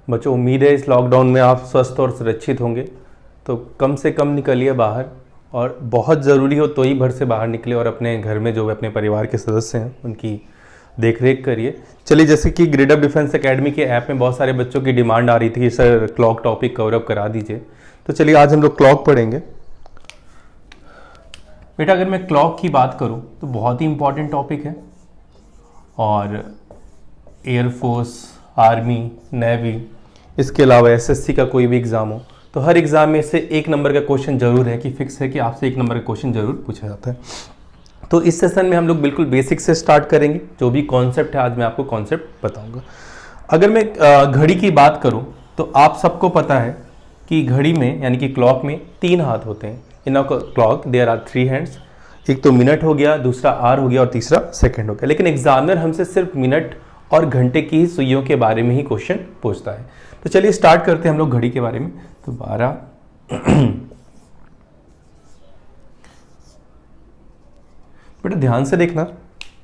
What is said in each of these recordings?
बच्चों उम्मीद है इस लॉकडाउन में आप स्वस्थ और सुरक्षित होंगे, तो कम से कम निकलिए बाहर, और बहुत ज़रूरी हो तो ही घर से बाहर निकले और अपने घर में जो अपने परिवार के सदस्य हैं उनकी देख रेख करिए। चलिए, जैसे कि ग्रेड अप डिफेंस एकेडमी के ऐप में बहुत सारे बच्चों की डिमांड आ रही थी कि sir clock topic cover up करा दीजिए, तो चलिए आज हम लोग क्लॉक पढ़ेंगे। बेटा अगर मैं क्लॉक की बात करूं तो बहुत ही इंपॉर्टेंट टॉपिक है, और एयरफोर्स, आर्मी, नेवी, इसके अलावा एसएससी का कोई भी एग्ज़ाम हो तो हर एग्ज़ाम में से 1 नंबर का क्वेश्चन जरूर है कि फिक्स है कि आपसे 1 नंबर का क्वेश्चन जरूर पूछा जाता है। तो इस सेशन में हम लोग बिल्कुल बेसिक से स्टार्ट करेंगे। जो भी कॉन्सेप्ट है आज मैं आपको कॉन्सेप्ट बताऊंगा। अगर मैं घड़ी की बात करूं तो आप सबको पता है कि घड़ी में यानी कि क्लॉक में 3 हाथ होते हैं। In a clock there are 3 hands. एक तो मिनट हो गया, दूसरा आवर हो गया और तीसरा सेकंड हो गया। लेकिन एग्जामिनर हमसे सिर्फ मिनट और घंटे की ही सुइयों के बारे में ही क्वेश्चन पूछता है। तो चलिए स्टार्ट करते हैं हम लोग घड़ी के बारे में। तो 12 बेटा ध्यान से देखना,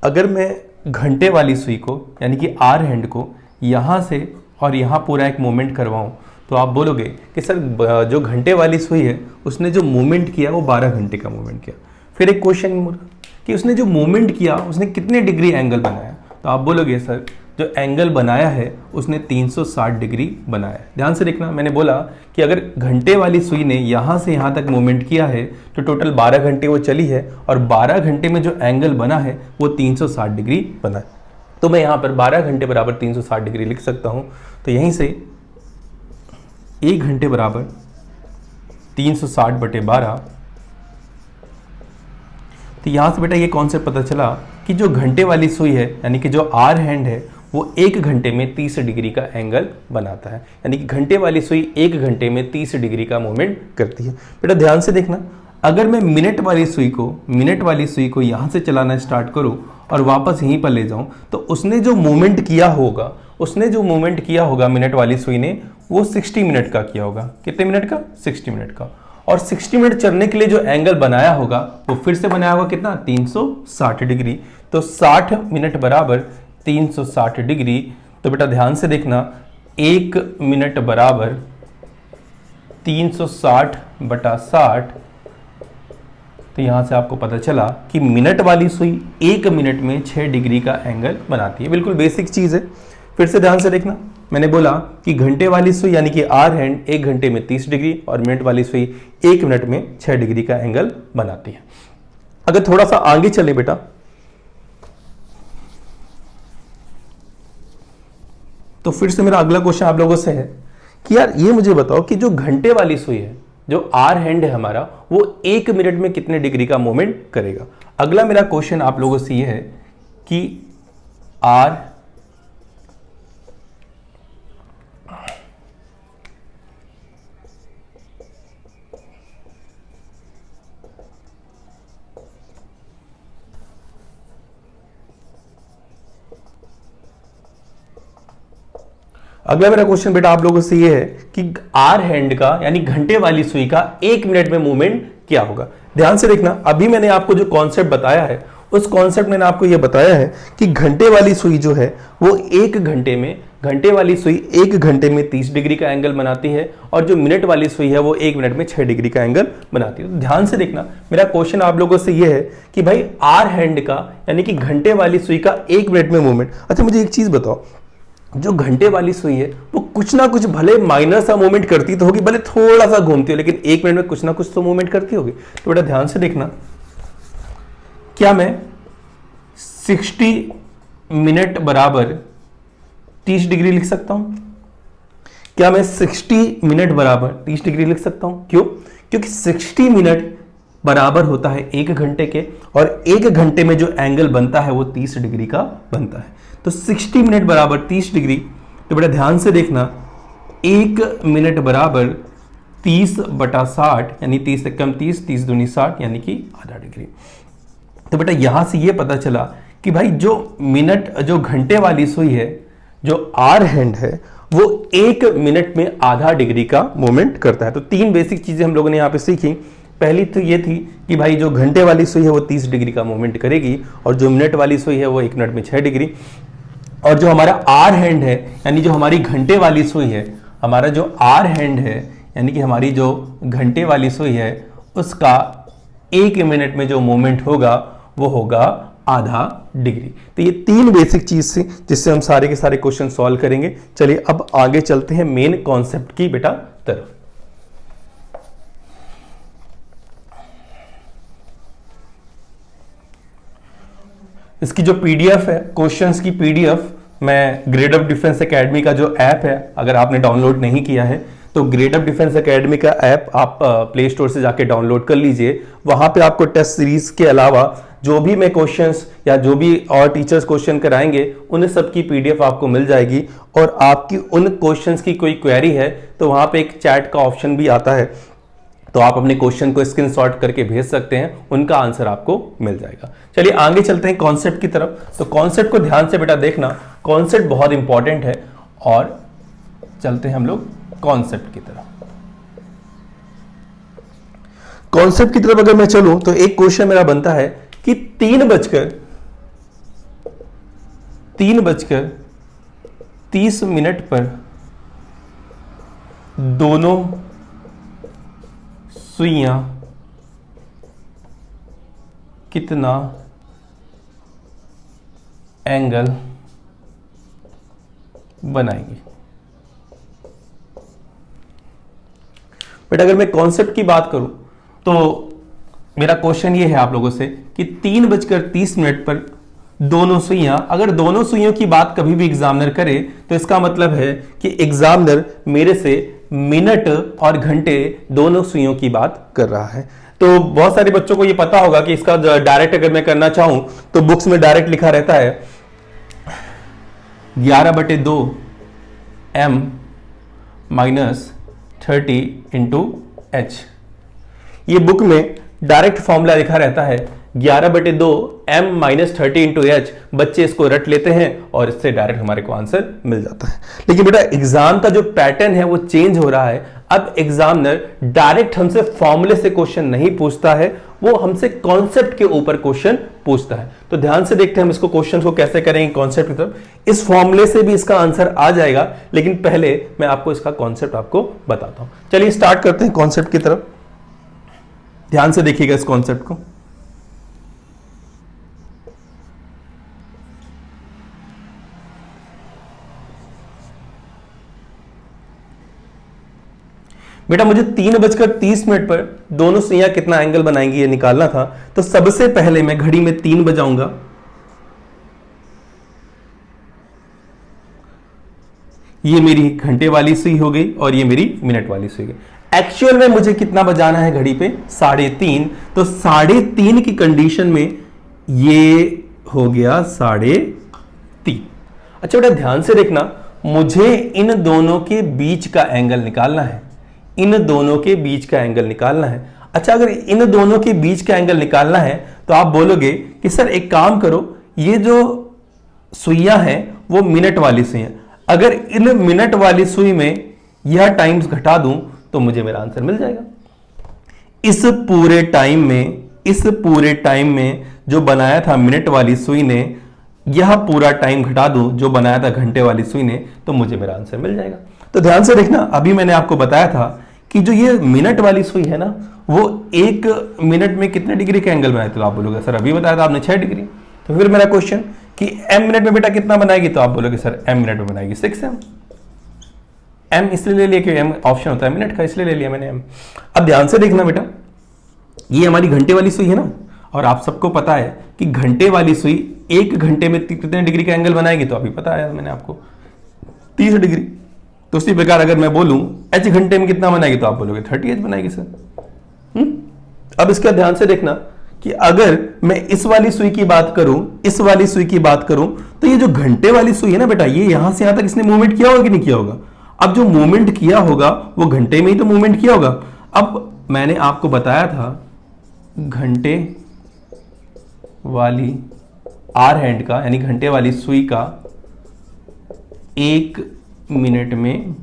अगर मैं घंटे वाली सुई को यानी कि आर हैंड को यहाँ से और यहाँ पूरा एक मूवमेंट करवाऊँ तो आप बोलोगे कि सर जो घंटे वाली सुई है उसने जो मूवमेंट किया वो 12 घंटे का मूवमेंट किया। फिर एक क्वेश्चन कि उसने जो मूवमेंट किया उसने कितने डिग्री एंगल बनाया, तो आप बोलोगे सर जो एंगल बनाया है उसने 360 डिग्री बनाया है। ध्यान से देखना, मैंने बोला कि अगर घंटे वाली सुई ने यहाँ से यहाँ तक मूवमेंट किया है तो टोटल 12 घंटे वो चली है, और 12 घंटे में जो एंगल बना है वो 360 डिग्री बना है। तो मैं यहाँ पर 12 घंटे बराबर 360 डिग्री लिख सकता हूँ। तो यहीं से 1 घंटे बराबर 360/12। तो यहाँ से बेटा ये कॉन्सेप्ट पता चला कि जो घंटे वाली सुई है यानी कि जो आर हैंड है वो 1 घंटे में 30 डिग्री का एंगल बनाता है। यानी कि घंटे वाली सुई 1 घंटे में 30 डिग्री का मूवमेंट करती है। बेटा ध्यान से देखना, अगर मैं मिनट वाली सुई को यहाँ से चलाना स्टार्ट करूँ और वापस यहीं पर ले जाऊँ तो उसने जो मूवमेंट किया होगा मिनट वाली सुई ने वो 60 मिनट का किया होगा। कितने मिनट का? 60 मिनट का। और 60 मिनट चलने के लिए जो एंगल बनाया होगा वो फिर से बनाया होगा कितना? 360 डिग्री। तो 60 मिनट बराबर 360 डिग्री। तो बेटा ध्यान से देखना, 1 मिनट बराबर 360/60। तो यहां से आपको पता चला कि मिनट वाली सुई 1 मिनट में 6 डिग्री का एंगल बनाती है। बिल्कुल बेसिक चीज है। फिर से ध्यान से देखना, मैंने बोला कि घंटे वाली सुई यानी कि आर हैंड 1 घंटे में 30 डिग्री और मिनट वाली सुई 1 मिनट में 6 डिग्री का एंगल बनाती है। अगर थोड़ा सा आगे चले बेटा, तो फिर से मेरा अगला क्वेश्चन आप लोगों से है कि यार ये मुझे बताओ कि जो घंटे वाली सुई है, जो आर हैंड है हमारा, वो 1 मिनट में कितने डिग्री का मूवमेंट करेगा। अगला मेरा क्वेश्चन आप लोगों से ये है कि आर अगला मेरा क्वेश्चन बेटा आप लोगों से ये है कि आर हैंड का यानी घंटे वाली सुई का 1 मिनट में मूवमेंट क्या होगा। ध्यान से देखना, अभी मैंने आपको जो कॉन्सेप्ट बताया है उस कॉन्सेप्ट में आपको यह बताया है कि घंटे वाली सुई जो है वो 1 घंटे में 30 डिग्री का एंगल बनाती है, और जो मिनट वाली सुई है वो 1 मिनट में 6 डिग्री का एंगल बनाती है। तो ध्यान से देखना, मेरा क्वेश्चन आप लोगों से यह है कि भाई आर हैंड का यानी कि घंटे वाली सुई का 1 मिनट में मूवमेंट। अच्छा मुझे एक चीज बताओ, जो घंटे वाली सुई है वो कुछ ना कुछ भले माइनर सा मूवमेंट करती तो होगी, भले थोड़ा सा घूमती हो, लेकिन 1 मिनट में कुछ ना कुछ तो मूवमेंट करती होगी। तो बेटा ध्यान से देखना, क्या मैं 60 मिनट बराबर 30 डिग्री लिख सकता हूं? क्या मैं 60 मिनट बराबर 30 डिग्री लिख सकता हूं? क्यों? क्योंकि 60 मिनट बराबर होता है 1 घंटे के, और 1 घंटे में जो एंगल बनता है वो 30 डिग्री का बनता है। तो 60 मिनट बराबर 30 डिग्री। तो बेटा ध्यान से देखना, 1 मिनट बराबर 30/60 यानी 30 से कम 30 दूनी 60 यानी कि आधा डिग्री। तो बेटा यहां से ये पता चला कि भाई जो घंटे वाली सुई है, जो आर हैंड है, वो 1 मिनट में आधा डिग्री का मूवमेंट करता है। तो 3 बेसिक चीजें हम लोगों ने यहां पे सीखी। पहली तो ये थी कि भाई जो घंटे वाली सुई है वो 30 डिग्री का मूवमेंट करेगी, और जो मिनट वाली सुई है वो 1 मिनट में 6 डिग्री। और जो हमारा आर हैंड है यानी जो हमारी घंटे वाली सुई है, हमारा जो आर हैंड है यानी कि हमारी जो घंटे वाली सुई है, उसका 1 मिनट में जो मूवमेंट होगा वो होगा आधा डिग्री। तो ये 3 बेसिक चीज से जिससे हम सारे के सारे क्वेश्चन सॉल्व करेंगे। चलिए अब आगे चलते हैं मेन कॉन्सेप्ट की बेटा तरफ। इसकी जो पीडीएफ है, क्वेश्चंस की पीडीएफ, मैं ग्रेड ऑफ डिफेंस एकेडमी का जो ऐप है, अगर आपने डाउनलोड नहीं किया है तो ग्रेड ऑफ डिफेंस एकेडमी का ऐप आप प्ले स्टोर से जाके डाउनलोड कर लीजिए। वहां पे आपको टेस्ट सीरीज के अलावा जो भी मैं क्वेश्चंस या जो भी और टीचर्स क्वेश्चन कराएंगे उन सब की पीडीएफ आपको मिल जाएगी। और आपकी उन क्वेश्चंस की कोई क्वेरी है तो वहां पे एक चैट का ऑप्शन भी आता है, तो आप अपने क्वेश्चन को स्क्रीनशॉट करके भेज सकते हैं, उनका आंसर आपको मिल जाएगा। चलिए आगे चलते हैं कॉन्सेप्ट की तरफ। तो कॉन्सेप्ट को ध्यान से बेटा देखना, कॉन्सेप्ट बहुत इंपॉर्टेंट है। और चलते हैं हम लोग कॉन्सेप्ट की तरफ। कॉन्सेप्ट की तरफ अगर मैं चलूं तो एक क्वेश्चन मेरा बनता है कि 3:30 पर दोनों सुइयां कितना एंगल बनाएंगी। बट अगर मैं कॉन्सेप्ट की बात करूं तो मेरा क्वेश्चन ये है आप लोगों से कि 3:30 पर दोनों सुइयां, अगर दोनों सुइयों की बात कभी भी एग्जामिनर करे तो इसका मतलब है कि एग्जामिनर मेरे से मिनट और घंटे दोनों सुइयों की बात कर रहा है। तो बहुत सारे बच्चों को ये पता होगा कि इसका डायरेक्ट अगर मैं करना चाहूं तो बुक्स में डायरेक्ट लिखा रहता है 11/2 m माइनस 30 इंटू एच। ये बुक में डायरेक्ट फॉर्मूला लिखा रहता है 11/2 m माइनस 30 इंटू एच। बच्चे इसको रट लेते हैं और इससे डायरेक्ट हमारे को आंसर मिल जाता है। लेकिन बेटा एग्जाम का जो पैटर्न है वो चेंज हो रहा है। अब एग्जामिनर डायरेक्ट हमसे फॉर्मूले से क्वेश्चन नहीं पूछता है, वो हमसे कॉन्सेप्ट के ऊपर क्वेश्चन पूछता है। तो ध्यान से देखते हैं हम इसको क्वेश्चन को कैसे करेंगे कॉन्सेप्ट की तरफ। इस फॉर्मूले से भी इसका आंसर आ जाएगा, लेकिन पहले मैं आपको इसका कॉन्सेप्ट आपको बताता हूं। चलिए स्टार्ट करते हैं कॉन्सेप्ट की तरफ। ध्यान से देखिएगा इस कॉन्सेप्ट को। बेटा मुझे 3:30 पर दोनों सुइयां कितना एंगल बनाएंगी ये निकालना था। तो सबसे पहले मैं घड़ी में 3 बजाऊंगा। ये मेरी घंटे वाली सुई हो गई और ये मेरी मिनट वाली सुई गई। एक्चुअल में मुझे कितना बजाना है घड़ी पे? 3:30। तो 3:30 की कंडीशन में ये हो गया 3:30। अच्छा बेटा ध्यान से देखना, मुझे इन दोनों के बीच का एंगल निकालना है। इन दोनों के बीच का एंगल निकालना है। अच्छा अगर इन दोनों के बीच का एंगल निकालना है तो आप बोलोगे कि सर एक काम करो, ये जो सुइयां हैं वो मिनट वाली सुई हैं, अगर इन मिनट वाली सुई में यह टाइम्स घटा दूं तो मुझे मेरा आंसर मिल जाएगा। इस पूरे टाइम में जो बनाया था मिनट वाली सुई ने, यह पूरा टाइम घटा दूं जो बनाया था घंटे वाली सुई ने, तो मुझे मेरा आंसर मिल जाएगा। तो ध्यान से देखना, अभी मैंने आपको बताया था कि जो ये मिनट वाली सुई है ना, वो 1 मिनट में कितने डिग्री का एंगल बनाए? तो आप बोलोगे सर अभी बताया था आपने 6 डिग्री। तो फिर मेरा क्वेश्चन कि m मिनट में बेटा कितना बनाएगी? तो आप बोलोगे सर m मिनट में बनाएगी 6m। m इसलिए ले लिया कि m ऑप्शन होता है मिनट का, इसलिए ले लिया मैंने m। अब ध्यान से देखना बेटा, ये हमारी घंटे वाली सुई है ना, और आप सबको पता है कि घंटे वाली सुई 1 घंटे में कितने डिग्री का एंगल बनाएगी? तो अभी पता है मैंने आपको 30 डिग्री। तो उसी प्रकार अगर मैं बोलूं h घंटे में कितना बनाएगी? तो आप बोलोगे 30h बनाएगी सर। अब इसका ध्यान से देखना कि अगर मैं इस वाली सुई की बात करूं, तो ये जो घंटे वाली सुई है ना बेटा, ये यहां से यहां तक इसने मूवमेंट किया होगा कि नहीं किया होगा? अब जो मूवमेंट किया होगा वो घंटे में ही तो मूवमेंट किया होगा। अब मैंने आपको बताया था घंटे वाली आर हैंड का यानी घंटे वाली सुई का 1 मिनट में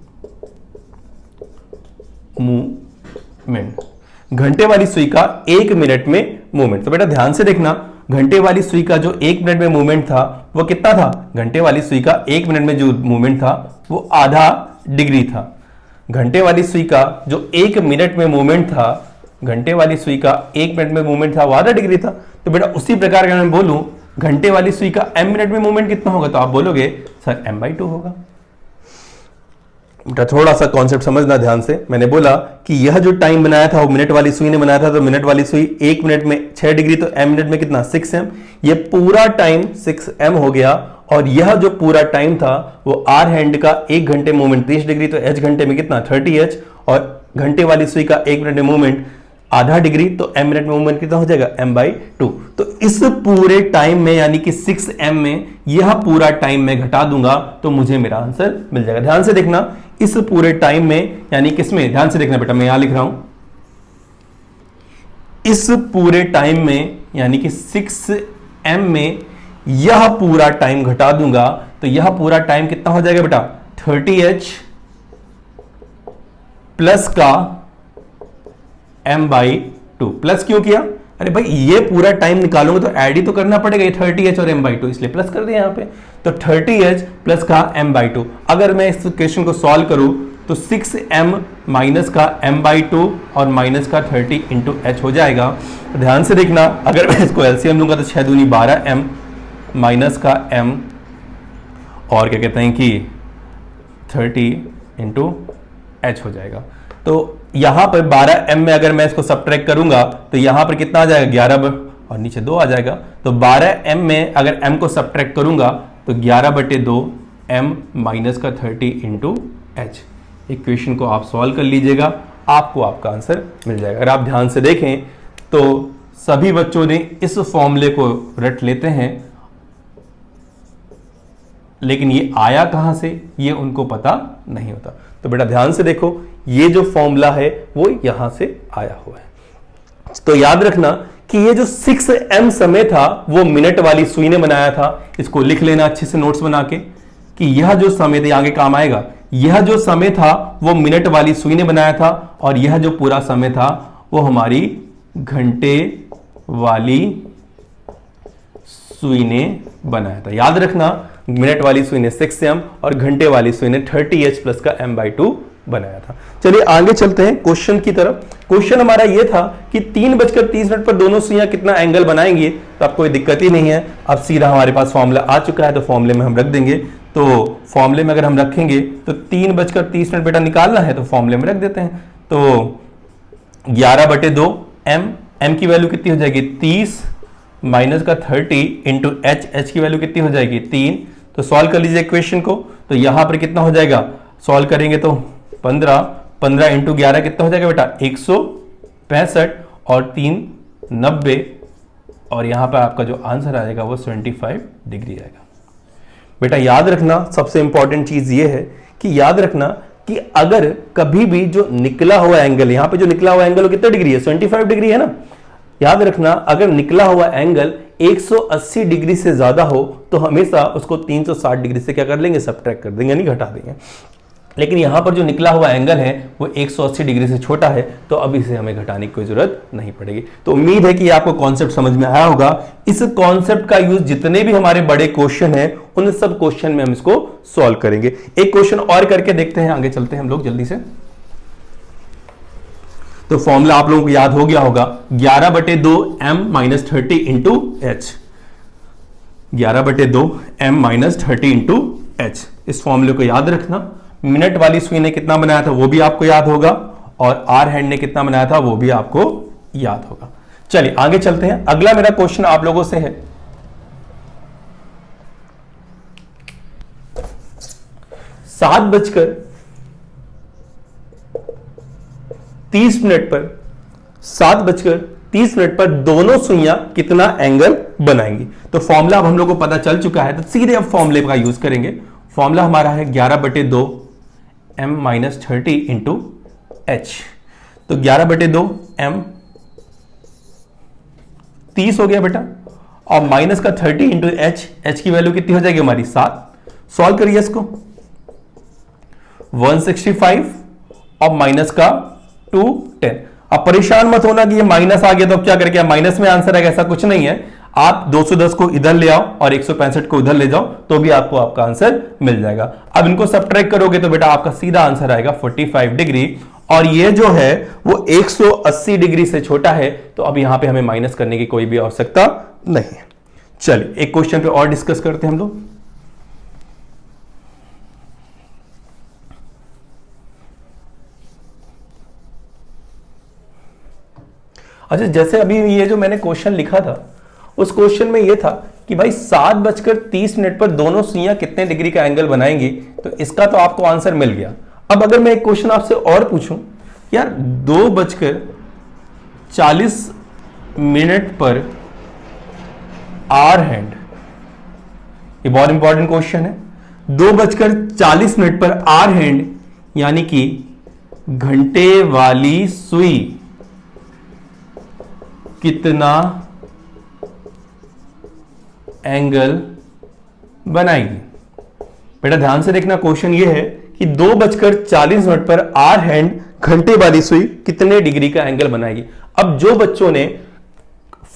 मूवमेंट, घंटे वाली सुई का 1 मिनट में मूवमेंट। तो बेटा ध्यान से देखना, घंटे वाली सुई का जो 1 मिनट में मूवमेंट था वो कितना था, घंटे वाली सुई का 1 मिनट में जो मूवमेंट था वो आधा डिग्री था। घंटे वाली सुई का जो 1 मिनट में मूवमेंट था, घंटे वाली सुई का 1 मिनट में मूवमेंट था वो आधा डिग्री था। तो बेटा उसी प्रकार का मैं बोलूं घंटे वाली सुई का m मिनट में मूवमेंट कितना होगा, तो आप बोलोगे सर m/2 होगा। बेटा थोड़ा सा कॉन्सेप्ट समझना ध्यान से। मैंने बोला कि यह जो टाइम बनाया था वो मिनट वाली सुई ने बनाया था, तो मिनट वाली सुई 1 मिनट में 6 डिग्री, तो m मिनट में कितना 6m। ये पूरा टाइम 6m हो गया, और यह जो पूरा टाइम था वो r हैंड का 1 घंटे मूवमेंट 30 डिग्री, तो h घंटे में कितना 30h, और घंटे वाली सुई का 1 मिनट में मूवमेंट आधा डिग्री, तो m मिनट में मूवमेंट कितना हो जाएगा m/2। तो इस पूरे टाइम में यानी कि 6m में यह पूरा टाइम मैं घटा दूंगा तो मुझे मेरा आंसर मिल जाएगा। ध्यान से देखना, इस पूरे टाइम में यानी किसमें, ध्यान से देखना बेटा, मैं यहां लिख रहा हूं इस पूरे टाइम में यानी कि 6m में यह पूरा टाइम घटा दूंगा तो यह पूरा टाइम कितना हो जाएगा बेटा 30h प्लस का m/2। प्लस क्यों किया, अरे भाई ये पूरा टाइम निकालोगे तो ऐड ही तो करना पड़ेगा, ये 30h और m/2, इसलिए प्लस कर दिया यहां पे। तो 30h प्लस का m/2। अगर मैं इस क्वेश्चन को सॉल्व करूं तो 6m माइनस का m/2 और माइनस का 30 इंटू h हो जाएगा। तो ध्यान से देखना, अगर मैं इसको एलसीएम लूंगा तो 6 दूनी 12m माइनस का m और क्या कहते हैं कि 30 इंटू h हो जाएगा। तो यहां पर 12m में अगर मैं इसको सब्ट्रैक्ट करूंगा तो यहां पर कितना आ जाएगा 11 और नीचे 2 आ जाएगा। तो 12m में अगर m को सब्ट्रैक्ट करूंगा तो 11/2 m माइनस का 30 इंटू h। इक्वेशन को आप सॉल्व कर लीजिएगा, आपको आपका आंसर मिल जाएगा। अगर आप ध्यान से देखें तो सभी बच्चों ने इस फॉर्मूले को रट लेते हैं, लेकिन ये आया कहां से ये उनको पता नहीं होता। तो बेटा ध्यान से देखो, ये जो फॉर्मूला है वो यहां से आया हुआ है। तो याद रखना कि ये जो 6m समय था वो मिनट वाली सुई ने बनाया था। इसको लिख लेना अच्छे से नोट्स बना के कि यह जो समय था, आगे काम आएगा, यह जो समय था वो मिनट वाली सुई ने बनाया था, और यह जो पूरा समय था वो हमारी घंटे वाली सुई ने बनाया था। याद रखना, मिनट वाली सुई ने 6m और घंटे वाली सुई ने 30h प्लस का m/2 बनाया था। चलिए आगे चलते हैं क्वेश्चन की तरफ। क्वेश्चन हमारा यह था कि 3:30 पर दोनों सुइयां कितना एंगल बनाएंगी, तो आपको कोई दिक्कत ही नहीं है। अब सीधा हमारे पास फॉर्मूला आ चुका है, तो फॉर्मूले में हम रख देंगे। तो फॉर्मूले में अगर हम रखेंगे तो 3:30 बेटा निकालना है, तो फॉर्मूले में रख देते हैं। तो 11/2 m की वैल्यू कितनी हो जाएगी 30 माइनस का 30 इंटू h की वैल्यू कितनी हो जाएगी 3। तो सॉल्व कर लीजिए इक्वेशन को। तो यहां पर कितना हो जाएगा, सॉल्व करेंगे तो 15 इंटू 11 कितना हो जाएगा बेटा 165 और 3 90, और यहां पर आपका जो आंसर आएगा वो 75 डिग्री आएगा। बेटा याद रखना, सबसे इंपॉर्टेंट चीज ये है कि याद रखना कि अगर कभी भी जो निकला हुआ एंगल, यहां पे जो निकला हुआ एंगल वो कितना डिग्री है 75 डिग्री है ना। याद रखना, अगर निकला हुआ एंगल 180 डिग्री से ज्यादा हो तो हमेशा उसको 360 डिग्री से क्या कर लेंगे, सब्ट्रैक्ट कर देंगे, नहीं घटा देंगे। लेकिन यहां पर जो निकला हुआ एंगल है वो 180 डिग्री से छोटा है, तो अब इसे हमें घटाने की कोई जरूरत नहीं पड़ेगी। तो उम्मीद है कि आपको कॉन्सेप्ट समझ में आया होगा। इस कॉन्सेप्ट का यूज जितने भी हमारे बड़े क्वेश्चन हैं उन सब क्वेश्चन में हम इसको सॉल्व करेंगे। एक क्वेश्चन और करके देखते हैं, आगे चलते हैं हम लोग जल्दी से। तो फॉर्मूला आप लोगों को याद हो गया होगा, 11/2 m minus 30 into H. 11/2 m minus 30 into H, इस फॉर्मूले को याद रखना। मिनट वाली सुई ने कितना बनाया था वो भी आपको याद होगा, और आर हैंड ने कितना बनाया था वो भी आपको याद होगा। चलिए आगे चलते हैं। अगला मेरा क्वेश्चन आप लोगों से है, 7:30 पर दोनों सुइयां कितना एंगल बनाएंगी। तो फॉर्मूला अब हम लोग को पता चल चुका है, तो सीधे अब फॉर्मूले का यूज करेंगे। फॉर्मूला हमारा है 11/2 m माइनस 30 इंटू एच। तो 11/2 m 30 हो गया बेटा, और माइनस का 30 इंटू एच की वैल्यू कितनी हो जाएगी हमारी 7। सॉल्व करिए इसको, 165 और माइनस का 210। अब परेशान मत होना कि ये माइनस आ गया तो अब क्या करके माइनस में आंसर आएगा, ऐसा कुछ नहीं है। आप 210 को इधर ले आओ और 165 को उधर ले जाओ तो भी आपको आपका आंसर मिल जाएगा। अब इनको सब्ट्रैक्ट करोगे तो बेटा आपका सीधा आंसर आएगा 45 डिग्री, और ये जो है वो 180 डिग्री से छोटा है, तो अब यहां पे हमें माइनस करने की कोई भी आवश्यकता नहीं है। चलिए एक क्वेश्चन पे और डिस्कस करते हैं हम लोग। अच्छा, जैसे अभी ये जो मैंने क्वेश्चन लिखा था उस क्वेश्चन में ये था कि भाई 7:30 पर दोनों सुइयां कितने डिग्री का एंगल बनाएंगी, तो इसका तो आपको आंसर मिल गया। अब अगर मैं एक क्वेश्चन आपसे और पूछूं, यार 2:40 पर आर हैंड, ये बहुत इंपॉर्टेंट क्वेश्चन है। 2:40 पर आर हैंड यानी कि घंटे वाली सुई कितना एंगल बनाएगी? बेटा ध्यान से देखना, क्वेश्चन ये है कि 2:40 पर आर हैंड घंटे वाली सुई कितने डिग्री का एंगल बनाएगी। अब जो बच्चों ने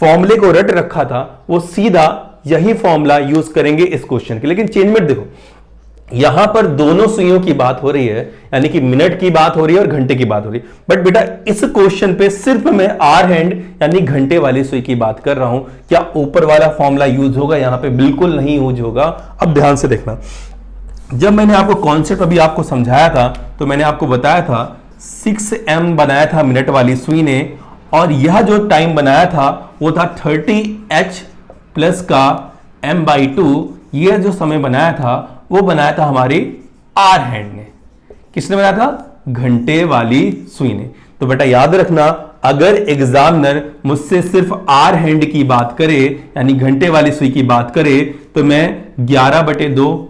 फॉर्मूले को रट रखा था वो सीधा यही फॉर्मूला यूज करेंगे इस क्वेश्चन के, लेकिन चेंजमेंट देखो, यहां पर दोनों सुइयों की बात हो रही है, यानी कि मिनट की बात हो रही है और घंटे की बात हो रही है। बट बेटा इस क्वेश्चन पे सिर्फ मैं आर हैंड यानी घंटे वाली सुई की बात कर रहा हूं। क्या ऊपर वाला फॉर्मूला यूज होगा? यहां पे बिल्कुल नहीं यूज होगा। अब ध्यान से देखना, जब मैंने आपको कॉन्सेप्ट अभी आपको समझाया था तो मैंने आपको बताया था 6m बनाया था मिनट वाली सुई ने, और यह जो टाइम बनाया था वो था 30h प्लस का m/2। यह जो समय बनाया था वो बनाया था हमारी आर हैंड ने। किसने बनाया था? घंटे वाली सुई ने। तो बेटा याद रखना, अगर एग्जामिनर मुझसे सिर्फ आर हैंड की बात करे यानी घंटे वाली सुई की बात करे तो मैं 11/2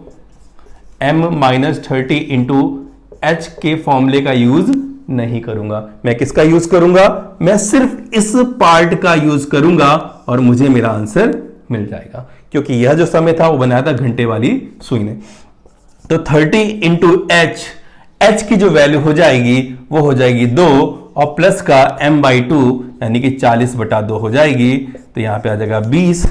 m-30 इंटू एच के फॉर्मूले का यूज नहीं करूंगा। मैं किसका यूज करूंगा? मैं सिर्फ इस पार्ट का यूज करूंगा और मुझे मेरा आंसर मिल जाएगा, क्योंकि यह जो समय था वो बनाया था घंटे वाली सुई ने। तो 30 इंटू एच की जो वैल्यू हो जाएगी वो हो जाएगी 2, और प्लस का m/2 यानी कि 40/2 हो जाएगी। तो यहां पे आ जाएगा 20,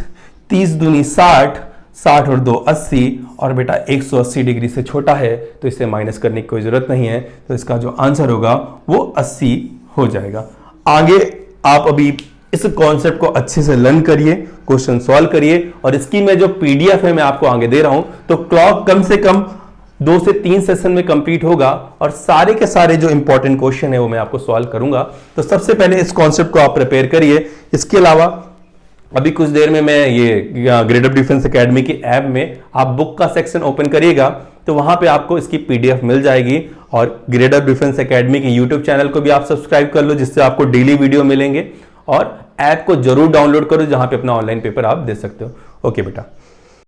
30 दूनी 60, 60 और 2 80, और बेटा 180 डिग्री से छोटा है तो इसे माइनस करने की कोई जरूरत नहीं है, तो इसका जो आंसर होगा वो 80 हो जाएगा। आगे आप अभी इस कॉन्सेप्ट को अच्छे से लर्न करिए, क्वेश्चन सॉल्व करिए, और इसकी मैं जो पीडीएफ है मैं आपको आगे दे रहा हूं, तो क्लॉक कम से कम 2 से 3 सेशन में कंप्लीट होगा और सारे के सारे जो इंपॉर्टेंट क्वेश्चन है वो मैं आपको सॉल्व करूंगा। तो सबसे पहले इस कॉन्सेप्ट को आप प्रिपेयर करिए। इसके अलावा अभी कुछ देर में मैं ये ग्रेड ऑफ डिफेंस एकेडमी की ऐप में आप बुक का सेक्शन ओपन करिएगा तो वहां पे आपको इसकी पीडीएफ मिल जाएगी, और ग्रेड ऑफ डिफेंस एकेडमी के यूट्यूब चैनल को भी आप सब्सक्राइब कर लो जिससे आपको डेली वीडियो मिलेंगे, और ऐप को जरूर डाउनलोड करो जहां पे अपना ऑनलाइन पेपर आप दे सकते हो। ओके बेटा।